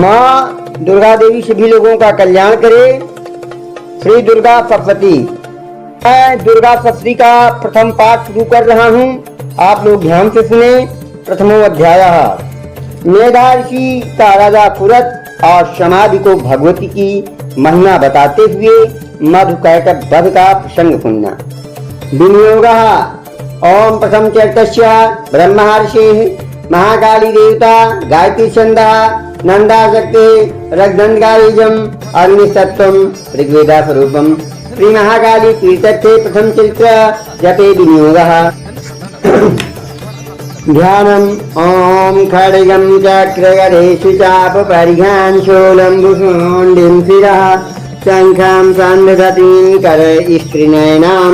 माँ दुर्गा देवी सभी लोगों का कल्याण करे। श्री दुर्गा सप्तशती। मैं दुर्गा सप्तशती का प्रथम पाठ शुरू कर रहा हूँ, आप लोग ध्यान से सुने। प्रथमो अध्याय। मेधा ऋषि का राजा पुरत और समाधि को भगवती की महिमा बताते हुए मधुकैटभ वध का प्रसंग सुनना। विनियोग। ओम प्रथम चैतस्य ब्रह्मर्षि महाकाली देवता गायत्री छंद नंदा शक्ति रगदंडकालीजम अग्निसत्वम ऋग्वेदा स्वरूपम श्री महाकाली तीर्थस्थे प्रथम चरित्र जपे विनियोगः। ध्यानम्। ओम खड्गं चक्रगदेषु चाप परिघान् शूलं शिरः शङ्खं सन्दधतीं करस्त्रीनयनां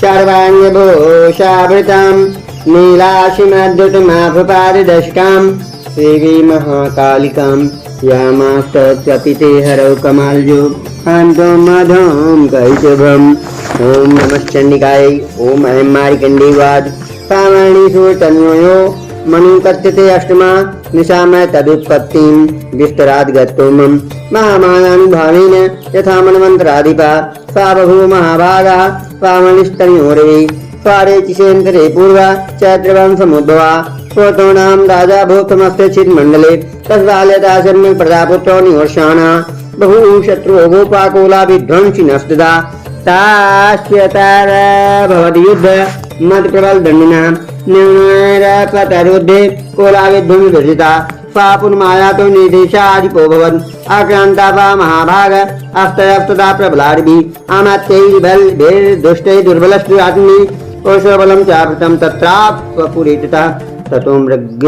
सर्वाङ्गभूषावृतां नीलाशिमद्युतमाभपाददशकां देवी महाकालिकां यामास्तत्सपिते हरौ कमालजो हन्तुं मधुं कैशभम्। ओम नमश्चण्डिकाय। ओम ऐं मारिकण्डीवाद पावणी सुतन्वयो मनुकथ्यते अष्टमा निशामय तदुत्पत्तिं विस्तराद् गतोमं महामानानुभावेन यथा मनमन्त्राधिपा सा बभूव महाभागा पावणिस्तनयोरवि स्वारे चिशेन्तरे पूर्वा चैत्रवंशमुद्भवा स्वतोनां राजा भूतमस्ते चिन्मण्डले तस्बाल्यदाशन्य प्रजापुत्रो निवर्षाणा बहु शत्रुओ गोपाकोला विध्वंसिनस्तदा ताश्यतार भवति युद्ध मत प्रबल दंडिना निर्णयपतरुद्धे कोला विध्वंसिता स्वापुर्माया तो निर्देशादिपो भवन् आक्रान्ता वा महाभाग अस्तयस्तदा प्रबलार्भि आमात्यैर्बल दुष्टै दुर्बलस्तु आत्मनि कौशलबलं चावृतं तत्रापपुरीतता ततो मृग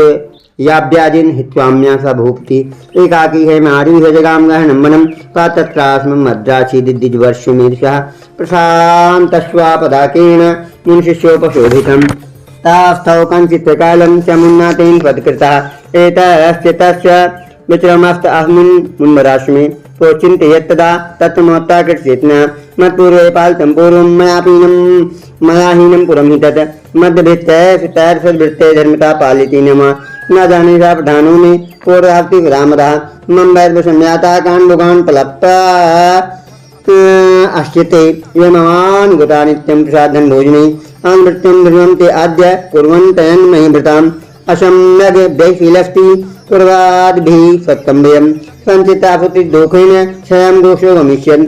याभ्याजिन हित्वाम्या स भूपति एकाकी है मारी है जगाम गहनं वनं तत्रास्म मद्रासी दिद्विजवर्षमेधः प्रशान्तस्वापदाकेन मुनिशिष्योपशोभितं तास्थौ कञ्चित्कालं च मुन्नातेन पदकृतः एतस्य तस्य विक्रमस्त अस्मिन् मुन्मराश्मे चिन्तयेत्तदा तत्त्वमोत्ताकृतचेतना मत्पूर्वे पालितं पूर्वं मयाहीनं पुरं हि तत् मध्यभित्तैर्सद्वृत्ते धर्मता पालिति नम न जाने सा प्रधानो मे पूर्वाप्ति विरामदा मम वैर्वशम्याता काण्डुकान् पलप्ता अश्यते यमवान् गुता नित्यं प्रसादं भोजने अनृत्यं ध्रुवं ते अद्य कुर्वन्तयन् मयि भृताम् असम्यग् वैशीलस्ति पूर्वाद्भिः सत्तम्भयम् सञ्चितापुत्रिदोषेण क्षयं दोषो गमिष्यन्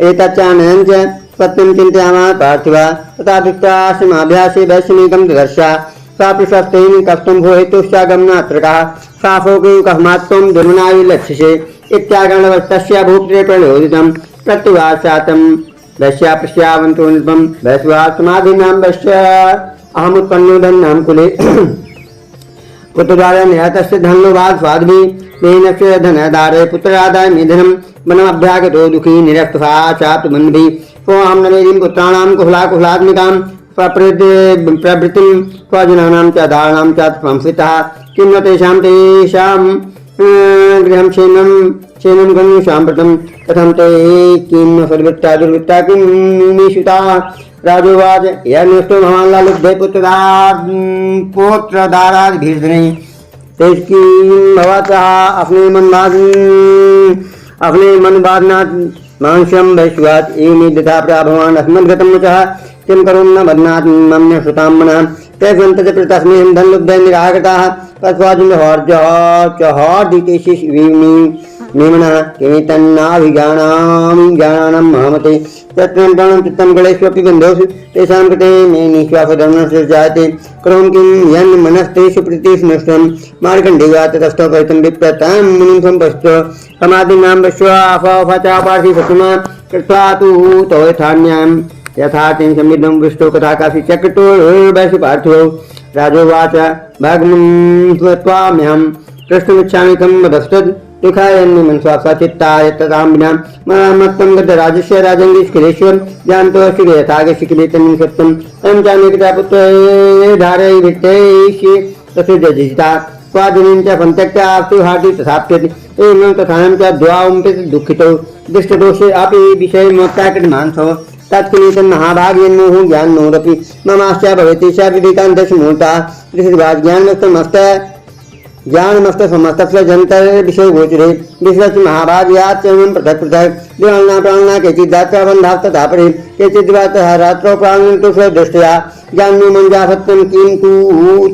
एतच्चानयं च सत्यं चिन्तयामः पार्थिवा तथा दृष्टाश्रमाभ्यासे वैश्वनीकं ददर्शा सा प्रशस्तेन कष्टं भो हेतुश्चागमनात्रकः साफोके कस्मात्त्वं दुर्मनाय लक्ष्यसे इत्यागणवस्तस्य भूप्रे प्रलोदितं प्रत्युवासातं वैश्या प्रस्यावन्तो नृपं वैश्वा समाधिनां वैश्य अहमुत्पन्नो धन्नां कुले पुत्रदाय निहतस्य धनलोभात् स्वाद्भिः तेनस्य धनदारे पुत्रदाय निधनं वनमभ्यागतो दुःखी निरक्तः चाप्तबन्धुभिः सोऽहं नवेदीं पुत्राणां कुशलात्मिकां प्रवृत्तिं स्वजनानां च दाराणां च संस्थितः किं न तेषां गृहं क्षेनं गम्य साम्प्रतं कथं ते किं सद्वृत्ता दुर्वृत्ता किं निषिता राजोवाच यन्नष्टो भवान् लालुब्धे पुत्रदाराद्भिर्धने तेष्किं भवतः अपने मन बाधनात् मांसं वैश्वात् एवमेदथा भवान् अस्मद्गतं वचः किं करों न बध्नात् मम्य श्रुतां मनः ते सन्तति प्रतस्मेहं धनलुब्धे निराकृताः तस्वादिहर्दिकेशिवीम्नि निमनः किमितन्नाभिज्ञानां महामते तत्त्वं चित्तं गणेष्वपि बन्धोषु तेषां कृते मे निःश्वासधर्मस्य जायते करों किं यन्मनस्तेषु प्रीतिस्नुष्टं मार्कण्डेया ततस्थो परितं विप्रतां मुनिं सम्पश्च समाधिनां वश्वाफाचापार्थि सतुमा कृत्वा तु तौ यथान्यां यथा तेन समृद्धं पृष्टो कथा काशी चक्रतो वैश्य पार्थिवो राजोवाच भग्नं त्वाम्यहं प्रष्टुमिच्छामि कं वदस्तद् दुःखायन्नु मनस्वासा चित्ताय तदां विना मत्तं गतराजस्य राजङ्गिष्किलेश्वर जानतोऽस्ति यथागशिखिले तन्निं सत्यम् अयं चान्यकता पुत्रे धारयिवित्तैष्ये तस्य जजिता स्वादिनीं च सन्त्यक्त्यास्तु हार्दि तथाप्यति एवं तथां च द्वावंपि दुःखितौ दृष्टदोषे अपि विषयमोत्ताकृतमानसो तत्किनीतन्महाभाग्यन्मोहो ज्ञानोरपि ममाश्च भवति च विवेकान्तस्य मूर्ता दृष्टिवाज्ञानमस्तमस्त ज्ञानमस्त समस्तस्य जंतर विषय गोचरे विश्वस्य महाभाग्यात् चैवं पृथक् पृथक् दिवाना प्राणना केचिदात्रा बन्धात् तथा परे केचिद्वातः रात्रौ प्राणन्तु स्वदृष्ट्या ज्ञानो मञ्जा सत्यं किन्तु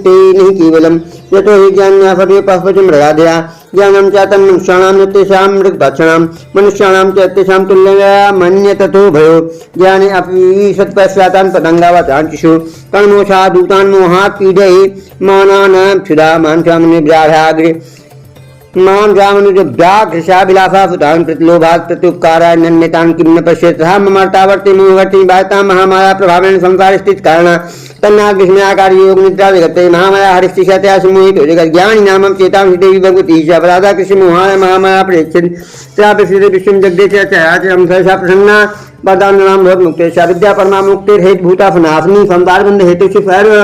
ते नहि केवलं यतो हि ज्ञान्या सर्वे पश्वचं मृगादया ज्ञानं च तन्मनुष्याणां यतेषां मृगभक्षणां मनुष्याणां च यतेषां तुल्यया मन्ये ततो भयो ज्ञाने अपि सत्पश्चातान् पतङ्गावताञ्चिषु कर्मोषा दूतान् मोहात् पीडये मानानां क्षुधा मांसामनि व्याघ्रे मां जामनुज व्याघ्रशाभिलाषा सुतान् प्रतिलोभात् प्रत्युपकाराय नन्यतान् किं न पश्येत् तथा ममर्तावर्ति मोहवर्ति बाधतां महामाया प्रभावेण संसार स्थित कारण तन्नाथ विस्मयाकारी योग निद्रा जगते महामाया हरिष्टिशतया सम्मोहितो जगत् ज्ञानी नामं चेतां देवी भगवती च अपराधा कृष्ण मोहाय महामाया प्रेक्षित त्रापि श्री विष्णु जगदे च चराचरं सहसा प्रसन्ना वरदानां भवत् मुक्तेश विद्या परमा मुक्तिर्हेतु भूता फनाफनी संसार बंध हेतु से सर्व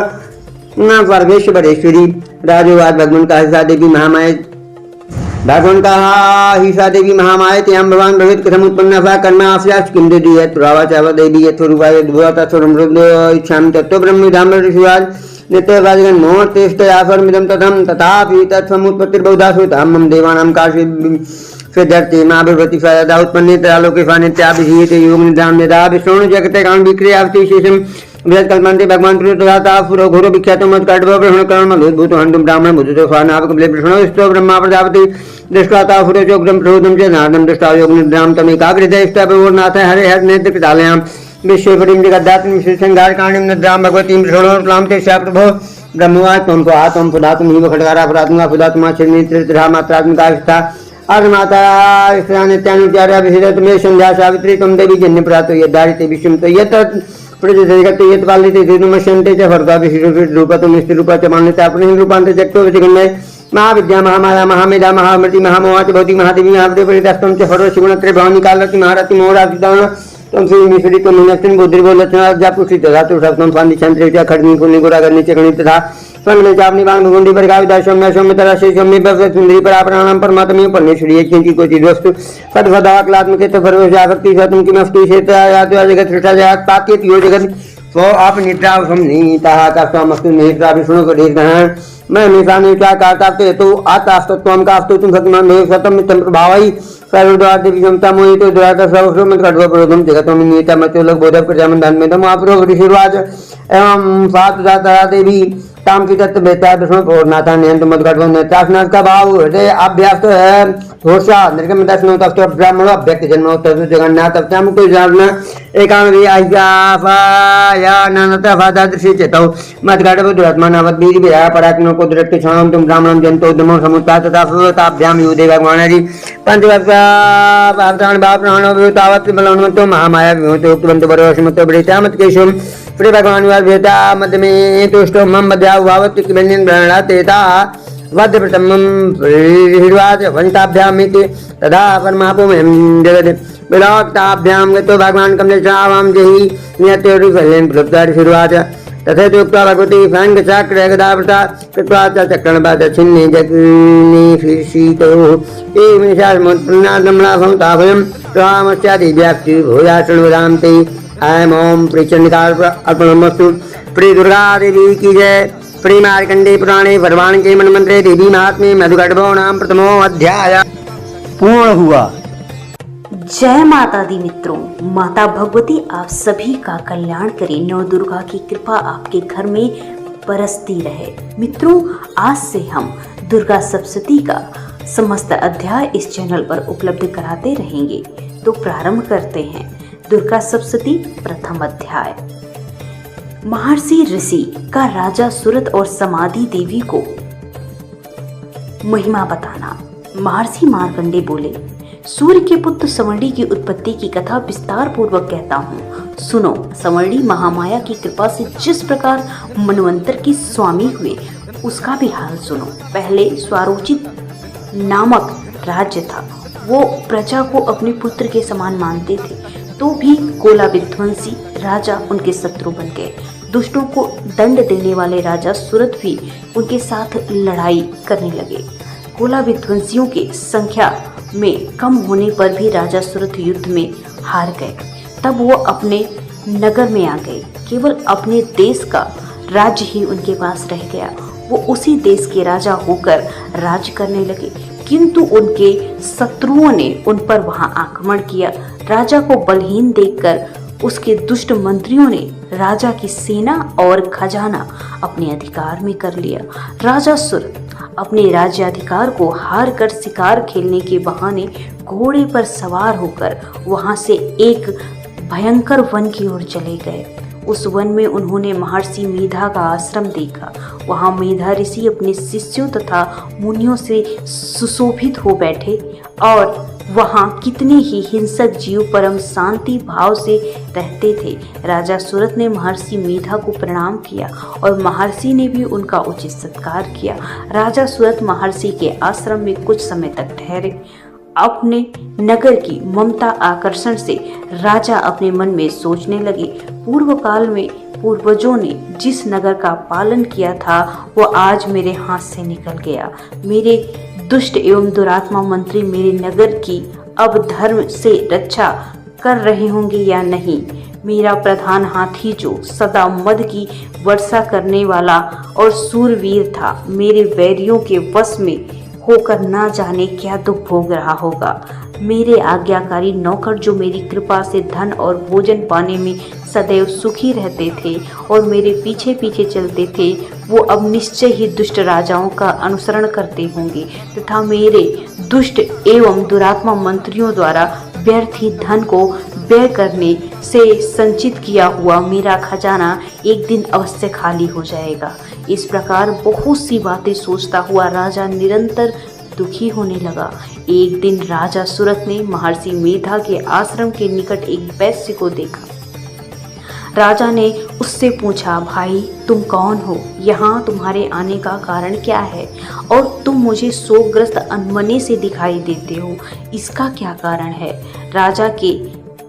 न सर्वेश्वरेश्वरी राजोवाद भगवान का हिस्सा देवी महामाया भगवान का हिस्सा देवी महामाया त्यां भगवान भगवत कथम उत्पन्न सा कर्मा आस्याच किम देवी यत् प्रभावा चाव देवी यत् स्वरूपाय द्भुता स्वरमृद इच्छामि तत्व ब्रह्म धाम ऋषिवाद नित्य वाजगन मोह तेष्ट आफरमिदं तथम तथापि तत्समुत्पत्तिर्बहुधा सुतां मम देवानां काशि फिदर्ति मा भगवती सदा उत्पन्ने त्रालोके फानित्याभिधीयते योग निधाम यदा विष्णु जगते कान विक्रियावति विशेषम वेद कल्पन्ते भगवान पुरुषोत्तम पुरो घोरो विख्यातो मत काटव ब्रह्मण कर्म मधुद्भूत हंतुम ब्राह्मण बुद्धो स्वानाव कबले विष्णु स्तो ब्रह्मा प्रजापति दृष्टा ता पुरो चोग्रम प्रहोदम च नादम दृष्टा योग निद्राम तमे एकाग्रदय इष्टा प्रवोनाथ हरे हर नेत्र पितालयाम विश्वेपरिम जगदात्म विशेषंगार काण्यम निद्राम भगवती विष्णु प्लाम ते प्रभो ब्रह्मवाद तम को आत्म पुदातम हिम खडगारा पुरात्मा पुदात्मा चिन्नित्र त्रिधा मात्रात्मिका विष्ठा आत्माता नित्यानुचार्या विषयत में संध्या सावित्री तम देवी जन्य प्रातो यदारिते विष्णु तो यत प्रजते यत पालिते दिनमशन्ते च भरता विष्णुरूपतम स्थिरूपा च मान्यता अपने रूपांत जगतो विजगन्मय महाविद्या महामाया महामेधा महामृति महामोहा च भौतिक महादेवी महावदे परिदस्तम च हरो शिवनत्रे भवानी कालति महारति मोहराजिदान तम श्री मिश्री को मीनाक्षी बुद्धिर्बो लक्षणा जापुषि धातु सप्तम फांदी छंद्रे च खड़नी कुलनी गोरा गणित गणित तथा स्वर्ण चापनी बाण भुगुंडी पर गाविदा सौम्य सौम्य तरा से सौम्य बस सुंदरी पर अपराणाम परमात्मा परमेश्वरी एक की को चीज वस्तु सद्भदाक्लात्मके तो भरोसा आसक्ति सतम की मस्ती से यातो जगत सृष्टा जगत पाकेत यो जगत सो आप निद्रा समनीता का समस्तु निद्रा विष्णु को देख रहे हैं मैं हमेशा निद्रा करता तो आतास्तत्वम का अस्तु तुम सतमन देव सतम मित्रम प्रभावई सर्वद्वार देवी क्षमता मोहि तो द्वारा सर्वस्व मत कटवा प्रोधम जगतों में नियता मचोलक बोधक प्रजामन धन में तम आपरो ऋषिराज एवं सात दाता देवी ताम की तत्व बेता विष्णु पूर्णाथा नियंत मत कटवा नेत्रासनाथ का भाव हृदय अभ्यास तो है घोषा निर्गम दर्शन तब तो ब्राह्मण अभ्यक्त जन्म तब जगन्नाथ तब त्याम को जानना एकांगी आज्ञाया ननता फादा दृश्य चेतौ मत कटवा दुरात्मा नवद बीज विराय पराक्रम को दृष्टि क्षणम तुम ब्राह्मणम जंतो दमो समुत्ता तथा ताभ्याम युदे भगवान हरि पंचवक्ता प्राण भाव प्राण तावत बलवन्तो महामाया विमोतो उक्तवन्तो परवशमतो बृहत्यामत केशवम प्रिय भगवान वेता मध्य में तुष्टो मम मध्या उभावत किबन्यन ब्रणा तेता वद्य प्रथमम हिर्वाज वंताभ्यामिति तदा परमापो में जगत विलोकताभ्याम गतो भगवान कमलेशावाम जहि नियत्योरु फलेन प्लुप्तार हिर्वाज तथा उक्त्वा भगवती फंग चक्र गदावृता कृत्वा च चक्रणपात छिन्ने जग्नि शीतो एवं ताभयम् रामस्यादि व्याप्ति भूया शृण्वदां ते ऐम ओम प्रियचंडिकार अर्पणमस्तु। प्रिय दुर्गा देवी की जय। प्रिय मार्कंडेय पुराणे भगवान के मन मंत्रे देवी महात्म्य मधुगढ़ नाम प्रथमो अध्याय पूर्ण हुआ। जय माता दी मित्रों, माता भगवती आप सभी का कल्याण करे। नव दुर्गा की कृपा आपके घर में बरसती रहे। मित्रों, आज से हम दुर्गा सप्तशती का समस्त अध्याय इस चैनल पर उपलब्ध कराते रहेंगे। तो प्रारंभ करते हैं। दुर्गा सप्तशती प्रथम अध्याय। महर्षि ऋषि का राजा सूरत और समाधि देवी को महिमा बताना। महर्षि मार्कंडेय बोले, सूर्य के पुत्र संवर्णी की उत्पत्ति की कथा विस्तार पूर्वक कहता हूँ, सुनो। संवर्णी महामाया की कृपा से जिस प्रकार मनवंतर के स्वामी हुए उसका भी हाल सुनो। पहले स्वारोचित नामक राज्य था। वो प्रजा को अपने पुत्र के समान मानते थे, तो भी कोला विध्वंसी राजा उनके शत्रु बन गए। दुष्टों को दंड देने वाले राजा सूरत भी उनके साथ लड़ाई करने लगे। कोला विध्वंसियों की संख्या में कम होने पर भी राजा सूरत युद्ध में हार गए। तब वो अपने नगर में आ गए। केवल अपने देश का राज्य ही उनके पास रह गया। वो उसी देश के राजा होकर राज करने लगे, किंतु उनके शत्रुओं ने उन पर वहां आक्रमण किया। राजा को बलहीन देखकर उसके दुष्ट मंत्रियों ने राजा की सेना और खजाना अपने अधिकार में कर लिया। राजा सूरत अपने राज्याधिकार को हार कर शिकार खेलने के बहाने घोड़े पर सवार होकर वहां से एक भयंकर वन की ओर चले गए। उस वन में उन्होंने महर्षि मेधा का आश्रम देखा। वहां मेधा ऋषि अपने शिष्यों तथा मुनियों से सुशोभित हो बैठे और वहां कितने ही हिंसक जीव परम शांति भाव से रहते थे। राजा सूरत ने महर्षि मेधा को प्रणाम किया और महर्षि ने भी उनका उचित सत्कार किया। राजा सूरत महर्षि के आश्रम में कुछ समय तक ठहरे। अपने नगर की ममता आकर्षण से राजा अपने मन में सोचने लगे, पूर्व काल में पूर्वजों ने जिस नगर का पालन किया था वो आज मेरे हाथ से निकल गया। मेरे दुष्ट एवं दुरात्मा मंत्री मेरे नगर की अब धर्म से रक्षा कर रहे होंगे या नहीं। मेरा प्रधान हाथी जो सदा मद की वर्षा करने वाला और सूरवीर था, मेरे वैरियों के वश में होकर ना जाने क्या दुख भोग रहा होगा। मेरे आज्ञाकारी नौकर जो मेरी कृपा से धन और भोजन पाने में सदैव सुखी रहते थे और मेरे पीछे पीछे चलते थे, वो अब निश्चय ही दुष्ट राजाओं का अनुसरण करते होंगे तथा मेरे दुष्ट एवं दुरात्मा मंत्रियों द्वारा व्यर्थ ही धन को व्यय करने से संचित किया हुआ मेरा खजाना एक दिन अवश्य खाली हो जाएगा। इस प्रकार बहुत सी बातें सोचता हुआ राजा निरंतर दुखी होने लगा। एक दिन राजा सूरत ने महर्षि मेधा के आश्रम के निकट एक वैश्य को देखा। राजा ने उससे पूछा, भाई तुम कौन हो? यहाँ तुम्हारे आने का कारण क्या है? और तुम मुझे शोकग्रस्त अनमने से दिखाई देते हो, इसका क्या कारण है? राजा के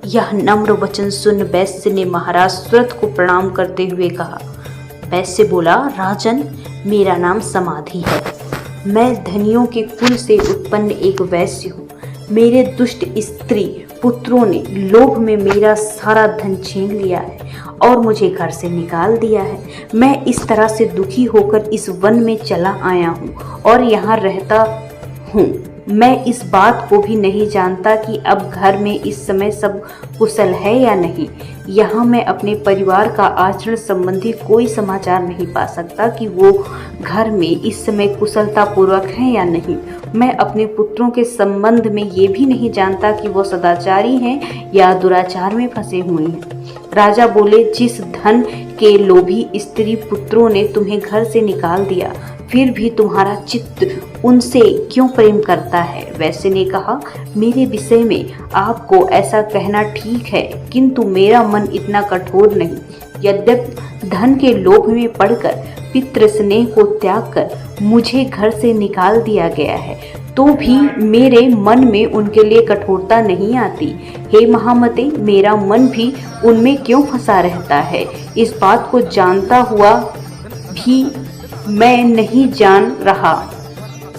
यह नम्र वचन सुन वैश्य ने महाराज सूरत को प्रणाम करते हुए कहा। वैश्य बोला, राजन मेरा नाम समाधि है। मैं धनियों के कुल से उत्पन्न एक वैश्य हूँ। मेरे दुष्ट स्त्री पुत्रों ने लोभ में मेरा सारा धन छीन लिया है और मुझे घर से निकाल दिया है। मैं इस तरह से दुखी होकर इस वन में चला आया हूँ और यहाँ रहता हूँ। मैं इस बात को भी नहीं जानता कि अब घर में इस समय सब कुशल है या नहीं। यहाँ मैं अपने परिवार का आचरण संबंधी कोई समाचार नहीं पा सकता कि वो घर में इस समय कुशलता पूर्वक हैं या नहीं। मैं अपने पुत्रों के संबंध में ये भी नहीं जानता कि वो सदाचारी हैं या दुराचार में फंसे हुए हैं। राजा बोले, जिस धन के लोभी स्त्री पुत्रों ने तुम्हें घर से निकाल दिया, फिर भी तुम्हारा चित्त उनसे क्यों प्रेम करता है? वैश्य ने कहा, मेरे विषय में आपको ऐसा कहना ठीक है, किंतु मेरा मन इतना कठोर नहीं। यद्यपि धन के लोभ में पड़कर पितृ स्नेह को त्याग कर मुझे घर से निकाल दिया गया है, तो भी मेरे मन में उनके लिए कठोरता नहीं आती। हे महामते, मेरा मन भी उनमें क्यों फंसा रहता है? इस बात को जानता हुआ भी मैं नहीं जान रहा।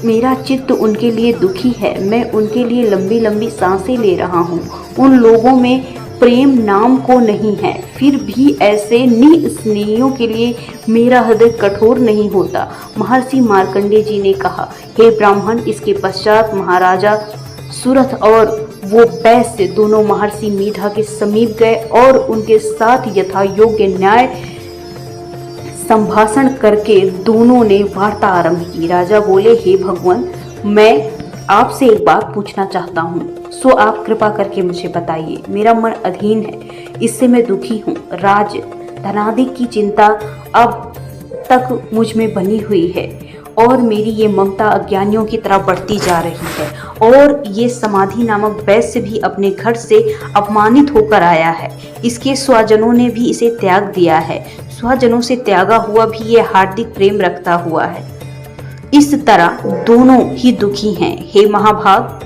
मेरा चित्त उनके लिए दुखी है। मैं उनके लिए लंबी लंबी सांसें ले रहा हूँ। उन लोगों में प्रेम नाम को नहीं है, फिर भी ऐसे निस्नेहियों के लिए मेरा हृदय कठोर नहीं होता। महर्षि मार्कंडेय जी ने कहा, हे ब्राह्मण। इसके पश्चात महाराजा सूरत और वो वैश्य दोनों महर्षि मेधा के समीप गए और उनके साथ यथा योग्य न्याय संभाषण करके दोनों ने वार्ता आरंभ की। राजा बोले, हे भगवान, मैं आपसे एक बात पूछना चाहता हूँ, सो आप कृपा करके मुझे बताइए। मेरा मन अधीन है, इससे मैं दुखी हूँ। राज धनादि की चिंता अब तक मुझ में बनी हुई है और मेरी ये ममता अज्ञानियों की तरह बढ़ती जा रही है। और ये समाधि नामक वैश्य भी अपने घर से अपमानित होकर आया है। इसके स्वजनों ने भी इसे त्याग दिया है। स्वजनों से त्यागा हुआ भी ये हार्दिक प्रेम रखता हुआ है। इस तरह दोनों ही दुखी हैं। हे महाभाग,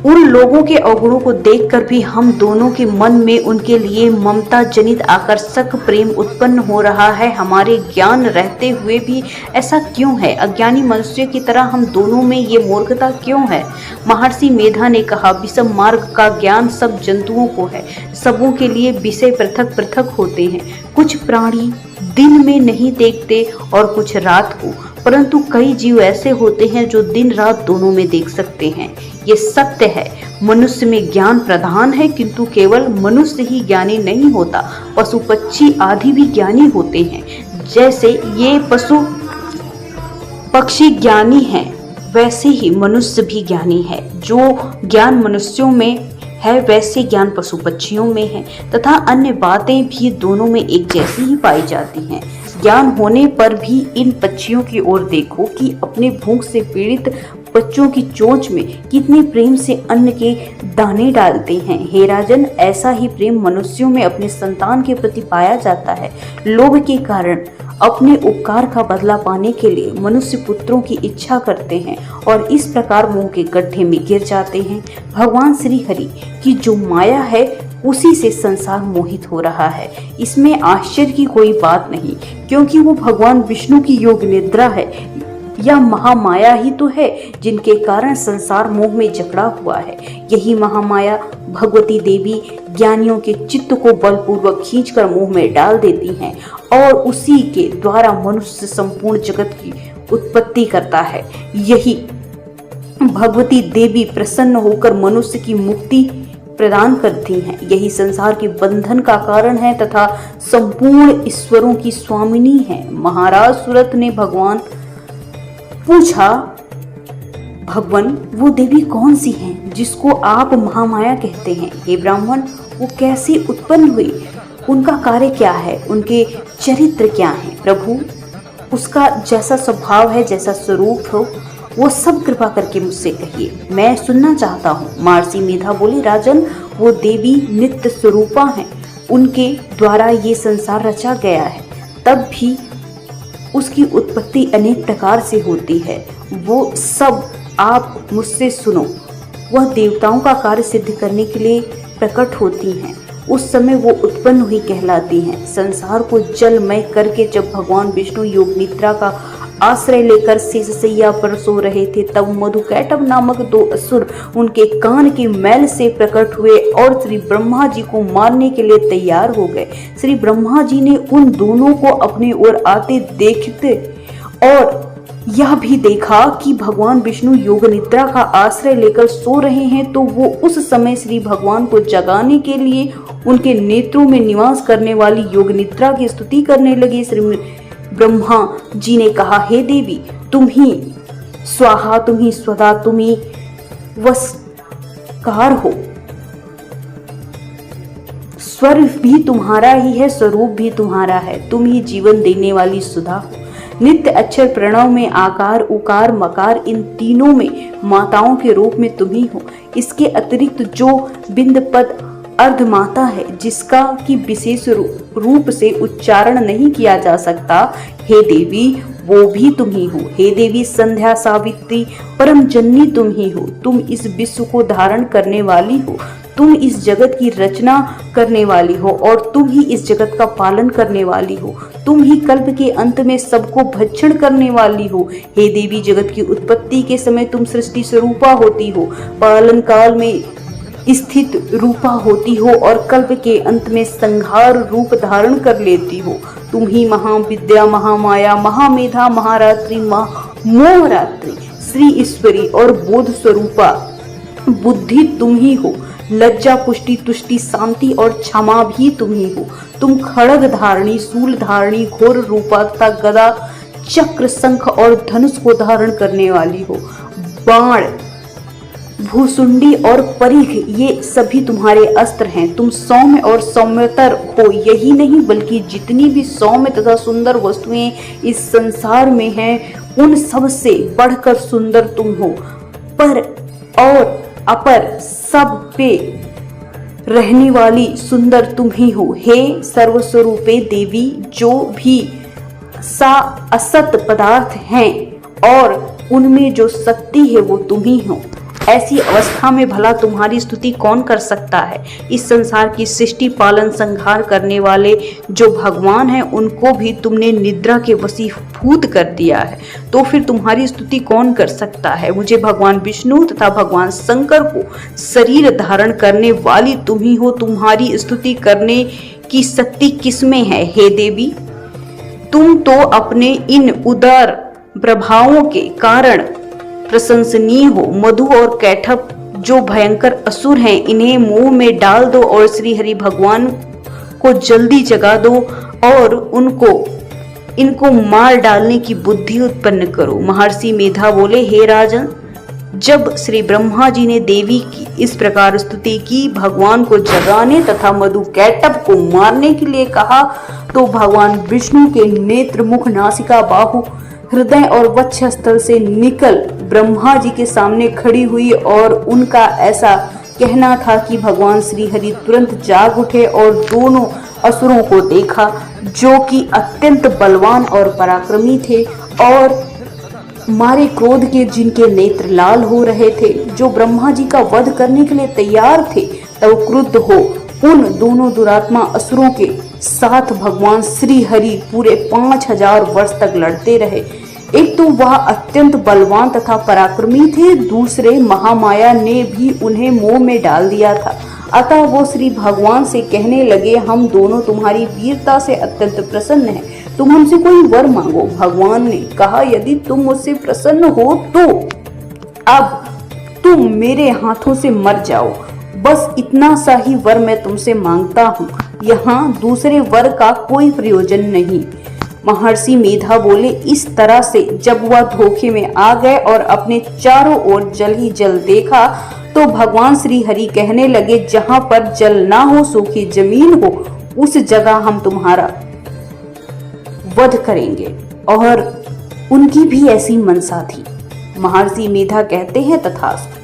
उन लोगों के अवगुणों को देखकर भी हम दोनों के मन में उनके लिए ममता जनित आकर्षक प्रेम उत्पन्न हो रहा है। हमारे ज्ञान रहते हुए भी ऐसा क्यों है? अज्ञानी मनुष्य की तरह हम दोनों में ये मूर्खता क्यों है? महर्षि मेधा ने कहा, विषम मार्ग का ज्ञान सब जंतुओं को है। सबों के लिए विषय पृथक पृथक होते हैं। कुछ प्राणी दिन में नहीं देखते और कुछ रात को, परंतु कई जीव ऐसे होते हैं जो दिन रात दोनों में देख सकते हैं। ये सत्य है। मनुष्य में ज्ञान प्रधान है, किंतु केवल मनुष्य ही ज्ञानी नहीं होता, पशु पक्षी आदि भी ज्ञानी होते हैं। जैसे ये पशु पक्षी ज्ञानी हैं, वैसे ही मनुष्य भी ज्ञानी है। जो ज्ञान मनुष्यों में है वैसे ज्ञान पशु पक्षियों में है, तथा अन्य बातें भी दोनों में एक जैसी ही पाई जाती हैं। ज्ञान होने पर भी इन पक्षियों की ओर देखो कि अपने भूख से पीड़ित बच्चों की चोंच में कितने प्रेम से अन्न के दाने डालते हैं। हे राजन, ऐसा ही प्रेम मनुष्यों में अपने संतान के प्रति पाया जाता है। लोभ के कारण अपने उपकार का बदला पाने के लिए मनुष्य पुत्रों की इच्छा करते हैं और इस प्रकार मोह के गड्ढे में गिर जाते हैं। भगवान श्री हरि की जो माया है उसी से संसार मोहित हो रहा है। इसमें आश्चर्य की कोई बात नहीं, क्योंकि वो भगवान विष्णु की योग निद्रा है या महामाया ही तो है जिनके कारण संसार मोह में जकड़ा हुआ है। यही महामाया भगवती देवी ज्ञानियों के चित्त को बलपूर्वक खींचकर मोह में डाल देती हैं और उसी के द्वारा मनुष्य संपूर्ण जगत की उत्पत्ति करता है। यही भगवती देवी प्रसन्न होकर मनुष्य की मुक्ति प्रदान करती हैं। यही संसार के बंधन का कारण है तथा संपूर्ण ईश्वरों की स्वामिनी है। महाराज सुरत ने भगवान पूछा, भगवान वो देवी कौन सी हैं जिसको आप महामाया कहते हैं? हे ब्राह्मण, वो कैसे उत्पन्न हुई? उनका कार्य क्या है? उनके चरित्र क्या हैं? प्रभु, उसका जैसा स्वभाव है, जैसा स्वरूप हो, वो सब कृपा करके मुझसे कहिए, मैं सुनना चाहता हूँ। महर्षि मेधा बोले, राजन, वो देवी नित्य स्वरूपा हैं, उनके द्वारा ये संसार रचा गया है। तब भी उसकी उत्पत्ति अनेक प्रकार से होती है, वो सब आप मुझसे सुनो। वह देवताओं का कार्य सिद्ध करने के लिए प्रकट होती हैं, उस समय वो उत्पन्न हुई कहलाती हैं। संसार को जलमय करके जब भगवान विष्णु योग निद्रा का आश्रय लेकर शेषशैया पर सो रहे थे, तब मधुकैटभ नामक दो असुर उनके कान के मैल से प्रकट हुए और श्री ब्रह्मा जी को मारने के लिए तैयार हो गए। श्री ब्रह्मा जी ने उन दोनों को अपनी ओर आते देखते और यह भी देखा कि भगवान विष्णु योग निद्रा का आश्रय लेकर सो रहे हैं, तो वो उस समय श्री भगवान को जगाने के लिए उनके नेत्रों में निवास करने वाली योग निद्रा की स्तुति करने लगे। श्री ब्रह्मा जी ने कहा, हे देवी, तुम ही स्वाहा, तुम ही स्वदा, तुम ही वसकार हो। स्वर भी तुम्हारा ही है, स्वरूप भी तुम्हारा है, तुम ही जीवन देने वाली सुधा हो। नित्य अक्षर प्रणव में आकार, उकार, मकार, इन तीनों में माताओं के रूप में तुम ही हो। इसके अतिरिक्त जो बिंद पद अर्धमाता है, जिसका कि विशेष रूप से उच्चारण नहीं किया जा सकता, हे देवी, वो भी तुम ही हो। हे देवी संध्या, सावित्री, परम जननी तुम ही हो। तुम इस विश्व को धारण करने वाली हो, तुम इस जगत की रचना करने वाली हो और तुम ही इस जगत का पालन करने वाली हो। तुम ही कल्प के अंत में सबको भक्षण करने वाली हो। हे देवी, जगत की उत्पत्ति के समय तुम सृष्टि स्वरूपा होती हो, पालन काल में स्थित रूपा होती हो और कल्प के अंत में संहार रूप धारण कर लेती हो। तुम ही महाविद्या, महामाया, महामेधा, महारात्रि, मोहरात्रि, श्री ईश्वरी और बोध स्वरूपा बुद्धि तुम ही हो। लज्जा, पुष्टि, तुष्टि, शांति और क्षमा भी तुम ही हो। तुम खड़ग धारणी, शूल धारणी, घोर रूपा तथा गदा, चक्र, शंख और धनुष को धारण करने वाली हो। बाण, भूसुंडी और परिघ, ये सभी तुम्हारे अस्त्र हैं। तुम सौम्य और सौम्यतर हो। यही नहीं बल्कि जितनी भी सौम्य तथा सुंदर वस्तुएं इस संसार में हैं, उन सब से बढ़कर सुंदर तुम हो। पर और अपर सब पे रहने वाली सुंदर तुम ही हो। हे सर्वस्वरूपे देवी, जो भी सा असत पदार्थ हैं और उनमें जो शक्ति है वो तुम ही हो। ऐसी अवस्था में भला तुम्हारी स्तुति कौन कर सकता है? इस संसार की सृष्टि, पालन, संहार करने वाले जो भगवान हैं, उनको भी तुमने निद्रा के वशीभूत कर दिया है, तो फिर तुम्हारी स्तुति कौन कर सकता है? मुझे भगवान विष्णु तथा भगवान शंकर को शरीर धारण करने वाली तुम ही हो। तुम्हारी स्तुति करने की शक्ति किसमें है? हे देवी, तुम तो अपने इन उदार प्रभावों के कारण प्रशंसनीय हो। मधु और कैटभ जो भयंकर असुर हैं, इन्हें मुंह में डाल दो और श्री हरि भगवान को जल्दी जगा दो और इनको मार डालने की बुद्धि उत्पन्न करो। महर्षि मेधा बोले, हे राजन, जब श्री ब्रह्मा जी ने देवी की इस प्रकार स्तुति की, भगवान को जगाने तथा मधु कैटभ को मारने के लिए कहा, तो भगवान विष्णु के नेत्र, मुख, नासिका, बाहु, हृदय और वक्षस्थल से निकल ब्रह्मा जी के सामने खड़ी हुई और उनका ऐसा कहना था कि भगवान श्री हरि तुरंत जाग उठे और दोनों असुरों को देखा, जो कि अत्यंत बलवान और पराक्रमी थे और मारे क्रोध के जिनके नेत्र लाल हो रहे थे, जो ब्रह्मा जी का वध करने के लिए तैयार थे। तब क्रुद्ध हो उन दोनों दुरात्मा असुरों के साथ भगवान श्री हरि पूरे 5000 वर्ष तक लड़ते रहे। एक तो वह अत्यंत बलवान तथा पराक्रमी थे, दूसरे महामाया ने भी उन्हें मोह में डाल दिया था। अतः वो श्री भगवान से कहने लगे, हम दोनों तुम्हारी वीरता से अत्यंत प्रसन्न हैं, तुम हमसे कोई वर मांगो। भगवान ने कहा, यदि तुम मुझसे प्रसन्न हो तो अब तुम मेरे हाथों से मर जाओ, बस इतना सा ही वर मैं तुमसे मांगता हूँ, यहाँ दूसरे वर का कोई प्रयोजन नहीं। महर्षि मेधा बोले, इस तरह से जब वह धोखे में आ गए और अपने चारों ओर जल ही जल देखा, तो भगवान श्री हरि कहने लगे, जहाँ पर जल ना हो, सूखी जमीन हो, उस जगह हम तुम्हारा वध करेंगे। और उनकी भी ऐसी मनसा थी। महर्षि मेधा कहते हैं, तथास्तु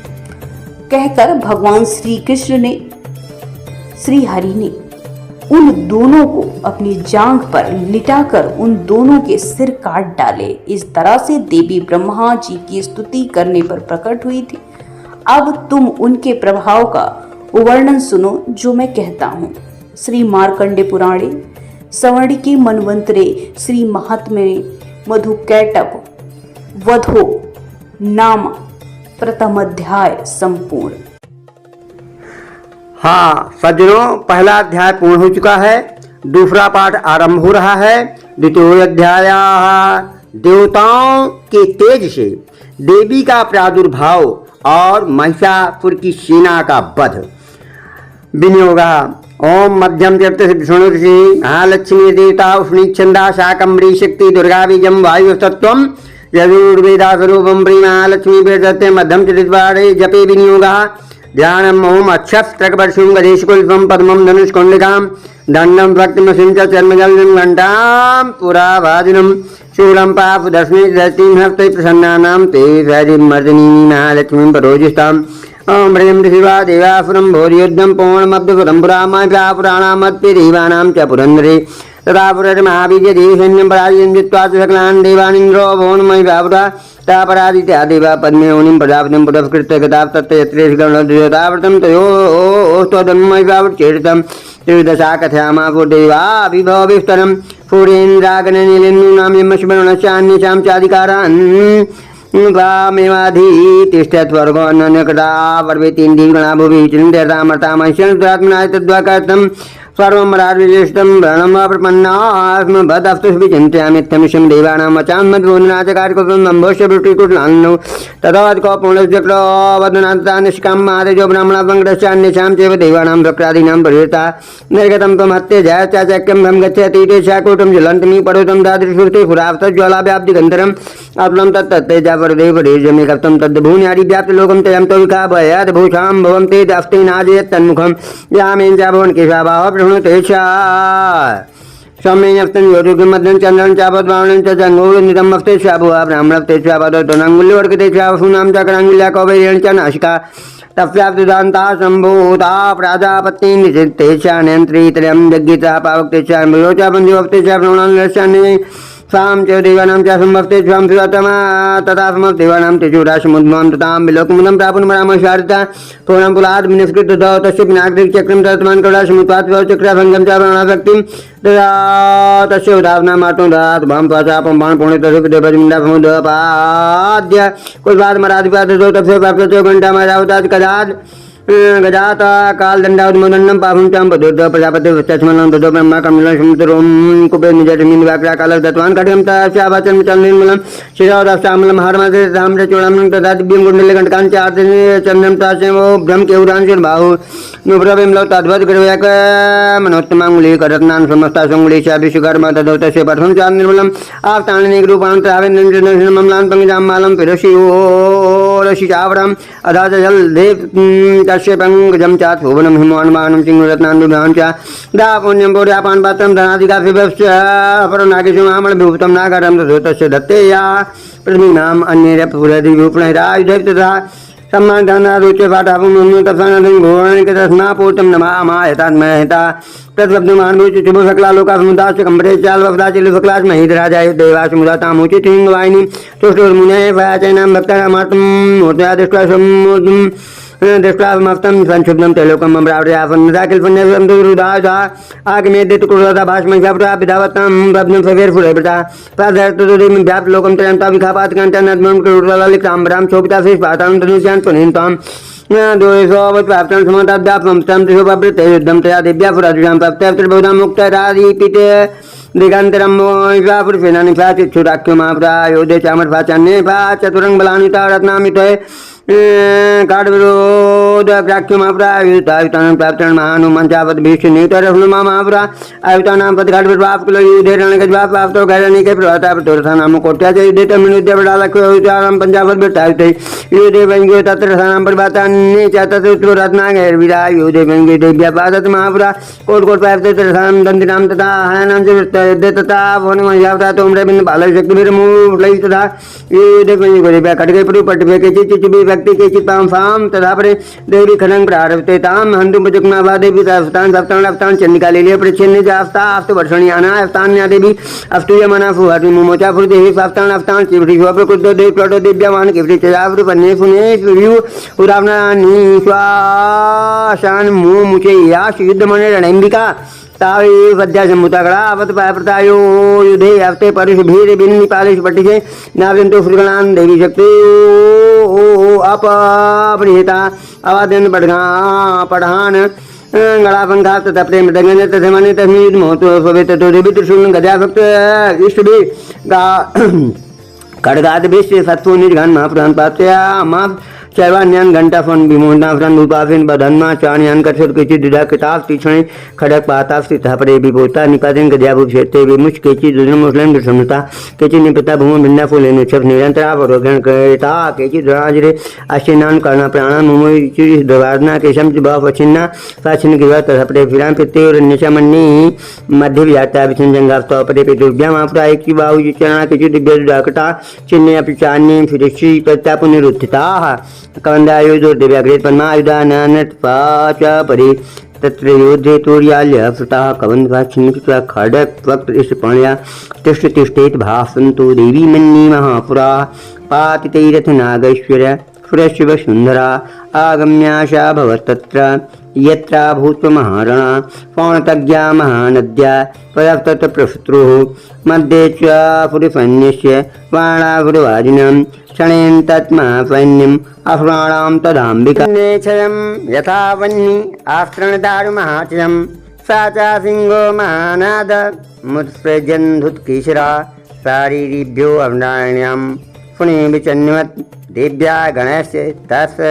कहकर भगवान श्री कृष्ण ने, श्री हरि ने उन दोनों को अपनी जांघ पर लिटाकर उन दोनों के सिर काट डाले। इस तरह से देवी ब्रह्मा जी की स्तुति करने पर प्रकट हुई थी। अब तुम उनके प्रभाव का वर्णन सुनो जो मैं कहता हूँ। श्री मार्कंडे पुराणे सवर्णिके मनवंतरे श्री महात्म्ये मधु कैटभ वधो नाम प्रथम अध्याय संपूर्ण। हाँ सज्जनों, पहला अध्याय पूर्ण हो चुका है, दूसरा पाठ आरंभ हो रहा है। द्वितीय अध्याय देवताओं के तेज से देवी का प्रादुर्भाव और महिषासुर की सेना का वध। विनियोग ओम मध्यम विष्णुषि लक्ष्मी देवता उष्णी छंदा शाकंभरी शक्ति दुर्गा बीजम वायु तत्वम यजुर्वेदा स्वरूपम प्रीमा लक्ष्मी वेदते मध्यम चरितवाड़े जपे विनियोग ध्यानम ओम अक्षस्त्रकवर्षुं गदेशकुल्पम पद्मम धनुष्कुंडिकाम दंडम भक्तिमसिं च चर्मजलम घंटाम पुराभाजिनम शूलं पापदर्शने दृष्टिं हस्ते प्रसन्नानां ते वैदिमर्दिनी महालक्ष्मीं परोजिष्टाम् ओम ह्रीं शिवा देवासुरं भोजयुद्धं पौर्णमब्धपुरं पुरामाभ्या पुराणामत्पे देवानां च पुरन्दरे तथा पुरर्महाबीज देवसैन्यं पराजयं जित्वा सकलान् देवानिन्द्रो भुवनमयि व्यापुरा तापरादित्या देवा पद्मे योनिं प्रजापतिं पुरस्कृत्य गतां तत्तयत्रेषगणोद्योताव्रतं तयोस्तदन्मयि व्यावृचेरितं त्रिदशा कथयामा पूर्देवाभिभवविस्तरं पूरेन्द्रागणनीलेन्दूनां यमश्वरणस्यान्येषां चाधिकारान् वामेवाधितिष्ठत्वर्गोऽन्यकृता पर्वेतीन्द्रिगणा भुवि चिन्त्यतामर्तामश्यन्तरात्मनाय तद्वाकर्तं सर्वमराज्येष्टं व्रणं वा प्रपन्नास्म भदस्तुष्पि चिन्तयामित्यमिषं देवानां वचान्मद्वोदनाचकार्यकुलं नम्भोश्च वृष्टिकुटलान्नो तथावत्को पूर्णश्चक्रो वदनान्ता निष्कामादेजो ब्राह्मणापङ्कटश्चान्येषां चैव देवानां वक्रादीनां परिहृता निर्गतं त्वमहत्य जयश्चाचक्यं भं गच्छति तेषाकूटं ज्वलन्तमी पर्वतं दादृशूर्ते पुरावतज्ज्वालाव्याप्तिगन्धरम् अप्लं तत्तत्तेजापरदेवरेजमे कप्तं तद्भून्यादिव्याप्तिलोकं तयं तविका भयाद्भूषां भवं ते दास्ते नाजयत्तन्मुखं यामेन च भवन केशाभाव प्रभृणुते सम्यक्तं योरुगमद्दं चन्द्रं चापद्वाणं च जङ्गोनितं मस्ते स्वाभुवा ब्राह्मणस्ते स्वापदोनाङ्गुल्यवर्गते स्वासूनां च कराङ्गुल्या कौबैरेण च नाशिका तप्याप्तदान्ता सम्भूता प्राजापत्नीं निचित्ते च नयन्त्रीतरं जग्गिता पावक्ते च मृगोचा बन्धुवप्ते च प्रणोनान्यस्यान्ये साम च देवानां च संभक्ते स्वां सुतमा तथा समदेवानां तेजोराशिमुद्मां ततां विलोकमुदं प्रापुन्मरामशारिता पूर्णं पुलाद् विनिष्कृत दौ तस्य विनाग्रिचक्रं तत्मान् कौलाशमुत्पात् चक्रभङ्गं च प्राणाशक्तिं तदा तस्य उदावना मातुं दात् भं त्वाचापं बाण पुणे तस्य देवजिन्दाभमुदपाद्य कुलपाद मराधिपाद दो तस्य प्राप्तो घण्टामरावतात् कदात् गजाता काल दंडावमोदंडम पापं चां पदोद प्रजापति वस्तस्मलं तदो ब्रह्मा कमलं समुद्रोम कुबे निजटमिन व्याक्रा काल दत्वान कटयम तास्यावाचन चलनिर्मलं शिरोदास्तामलं हरमते ताम्र चूड़ामलं तथा दिव्यं कुंडले कंटकां चार्दने चंदनं तासेवो ब्रह्म केवरांशुर बाहु नुब्रविम लो तद्वद ग्रव्याक मनोत्तमांगुली करत्नान समस्ता संगुली शाभिषुकर्म तदोत से प्रथम चार निर्मलम आवतानिक रूपांतर आवेदन ममलान पंगजाम मालम फिरसी ओ रशि चावरम अधा जल देव तस्य पंगजम चात भुवनम हिमवानमानम सिंहरत्नानुदान च दा पुण्यम बोध्यापान पात्रम धनादिका फिवस्य अपरनागिसु आमल विभूतम नागरम तस्य दत्ते या पृथ्वी नाम अन्य पुरदि विपुणरायुध तथा सम्मान दाना रुचि पाठापुण्य तपसानंद भुवन के तस्मा पूर्तम नमामा यतात्मयता तद्वब्धमान भूच शुभ सकला लोका समुदास कंबरे चाल वफदा चिल सकलास महिद राजा देवास मुदाता मुचि तिंग वाहिनी तुष्टुर मुने भयाचैनाम भक्ता अमर्तम मूर्तया दृष्ट्वा समुदम दृष्टावमफ्तम संशुद्धम तेलोकम अमरावृयाफन्नता किल्पन्यं दुरुदासा आगमेदित कुरुदा भाष्मैषाप्रा विधावतम रब्धं सवेर फुलेब्रता प्राधर्तुदिम व्याप्त लोकम त्रयंता विखापात कंटन नद्मं कुरुलालिकाम्बराम शोभिता शेष पातां तनुष्यान् पुनीन्ताम् दोषोवत् प्राप्तं समताद्यापं तं त्रिशोपवृत्ते युद्धं तया दिव्या पुराजुषां प्राप्त्य त्रिभुवनां मुक्तरादीपिते दिगंतरम पुरुषेना निफाचिक्षुराख्यमाप्रा योधे चामर्फाचान्ये फा चतुरंग बलानिता रत्नामित काडविरोध प्राख्यमाप्रायुतायुतानं प्राप्तं महानुमंचावत भीष्णीतरफ्लुमामाप्रा आयुतानां पदघाटविर्वापकुल युद्धे रणगज्वा प्राप्तो गैरनिके प्रभाता प्रतोरथानां कोट्या च युद्धे तमिनुद्य बडालक्ष्योचारं पंचावत वृत्तायुते युद्धे वैंग्यो तत्र रथानां प्रभातान्ये च तत्र उत्तरोरत्नागैर्विरा युद्धे वैंग्यो देव्या पादत महापुरा कोट कोट प्राप्ते रथानां दन्दिनां तथा हयनां च वृत्तयुद्धे तथा वनमंशाप्रा तोम्रबिन्द बालशक्तिभिर्मूलैः तथा युद्धे वैंग्यो देव्या खड्गे पटुपट्टिभे केचित् व्यक्ति के चित्तां फाम तथा परे देवी खनंग प्रारभते ताम हंतुम पजकनाभा देवी सप्तान सप्तान अफ्तान चंडिका लेलिए प्रच्छन्न जाफ्ता आफ्त वर्षणियाना अफ्तान्या देवी अफ्तुयमना फुहति मुमोचा फुर देवी सप्तान अफ्तान चिवृति स्वप्रकृत देवी प्लटो दिव्यमान किवृति चजावृ पन्ने फुने सुयु उरावना निश्वासान मु मुचे याश युद्ध मने रणंबिका तावे वद्या समुतागड़ा अवत प्रतायो युधे हफ्ते परिश भीर बिन्नी पालिश पट्टिसे नाव्यंतो सुरगणान देवी शक्ति ओ अपरिहिता अवादन पढ़ा पढ़ान गड़ा पंखा तथा प्रेम दंगने तथा मने तस्मीर मोतो स्ववेत तो देवी त्रिशूल गदा भक्त इष्ट भी गा खड़गाद विश्व सत्सु निजघन महापुराण पात्या माफ चैवान्यान घंटा फन विमोहना फ्रन उपाफिन बधन्मा चान्यान कठोर केची दुधा किताब तीक्षणे खड़क पाता स्थिता परे विभोता निपातिन गद्याभूप क्षेत्रे विमुच केची दुधन मुस्लिम दुष्मता केची निपता भूमि भिन्ना फूले निक्षप निरंतर अवरोधन करता केची द्राजरे अश्चिनान कर्णा प्राणा मुमुई चिरी द्वारना केशम भाव अचिन्ना साचिन गिवा तथा परे फिरान पिते और निशामन्नी मध्य व्याता विचन जंगास्ता परे पितुर्भ्या मापुरा एक की बाहु चरणा केची दिव्य दुधाकटा चिन्ने अपिचान्य फिरिक्षी प्रत्यापुनिरुत्थिता कवंदायु दुर्दिव्याग्रेत पन्मायुधाननत्पाच परि तत्र योद्धे तोर्याल्य फृतः कवंद्वा छिन्नकृत्वा खडक वक्त इष्टपण्या तिष्ठ तिष्ठेत भासन्तो देवी मन्नी महापुरा पातितैरथनागैश्वर्य सुरशिव सुंदरा आगम्याशा भवत्तत्र यत्रा भूत्व महारणा पौणतज्ञा महानद्या पदप्तत्र प्रशत्रुः मध्ये च पुरुषन्यस्य वाणापुरवादिनं क्षणेन तत्महासैन्यम् अह्राणां तदाम्बिका नेच्छयं यथा वह्नि आस्तरणदारुमहाचयं सा च सिंहो महानाद मुत्सृजन्धुत्कीशिरा शारीरिभ्यो अवनाण्यां पुणे विचन्यवत् देव्या गणस्य तस्य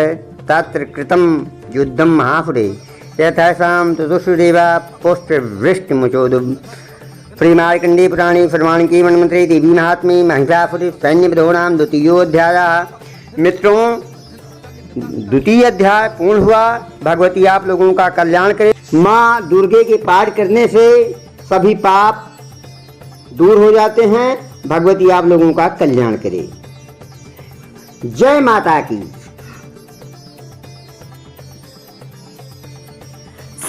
तत्र कृतं युद्धं महापुरे यथासां तुतुषुदेवा पुष्पवृष्टिमुचोदुम् श्रीमार्कंडे पुराणे सर्वाणिके वनमंत्रे देवी महात्म्ये महिषासुर सैन्य विधोनाम द्वितीयोध्याय। मित्रों, द्वितीय अध्याय पूर्ण हुआ। भगवती आप लोगों का कल्याण करे। माँ दुर्गे के पाठ करने से सभी पाप दूर हो जाते हैं। भगवती आप लोगों का कल्याण करे। जय माता की।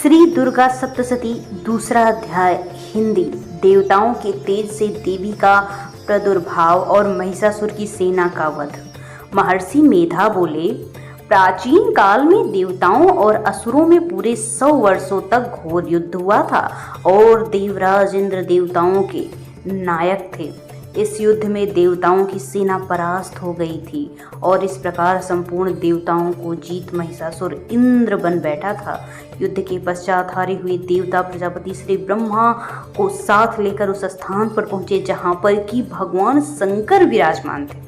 श्री दुर्गा सप्तशती दूसरा अध्याय हिंदी। देवताओं के तेज से देवी का प्रादुर्भाव और महिषासुर की सेना का वध। महर्षि मेधा बोले, प्राचीन काल में देवताओं और असुरों में पूरे 100 वर्षों तक घोर युद्ध हुआ था और देवराज इंद्र देवताओं के नायक थे। इस युद्ध में देवताओं की सेना परास्त हो गई थी और इस प्रकार संपूर्ण देवताओं को जीत महिषासुर इंद्र बन बैठा था। युद्ध के पश्चात हारे हुए देवता प्रजापति श्री ब्रह्मा को साथ लेकर उस स्थान पर पहुंचे जहां पर कि भगवान शंकर विराजमान थे।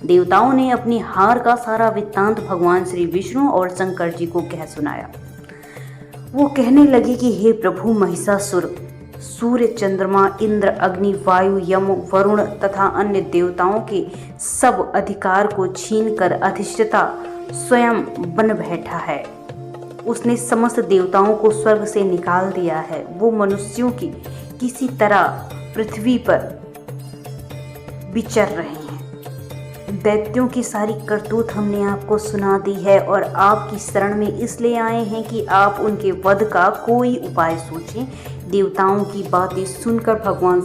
देवताओं ने अपनी हार का सारा वृत्तांत भगवान श्री विष्णु और शंकर जी को कह सुनाया। वो कहने लगे कि हे प्रभु महिषासुर, सूर्य, चंद्रमा, इंद्र, अग्नि, वायु, यम, वरुण तथा अन्य देवताओं के सब अधिकार को छीनकर अधिष्ठता स्वयं बन बैठा है। उसने समस्त देवताओं को स्वर्ग से निकाल दिया है। वो मनुष्यों की किसी तरह पृथ्वी पर विचर रहे हैं। दैत्यों की सारी करतूत हमने आपको सुना दी है और आपकी शरण में इसलिए आए हैं कि आप उनके वध का कोई उपाय सोचें। देवताओं की बातें सुनकर भगवान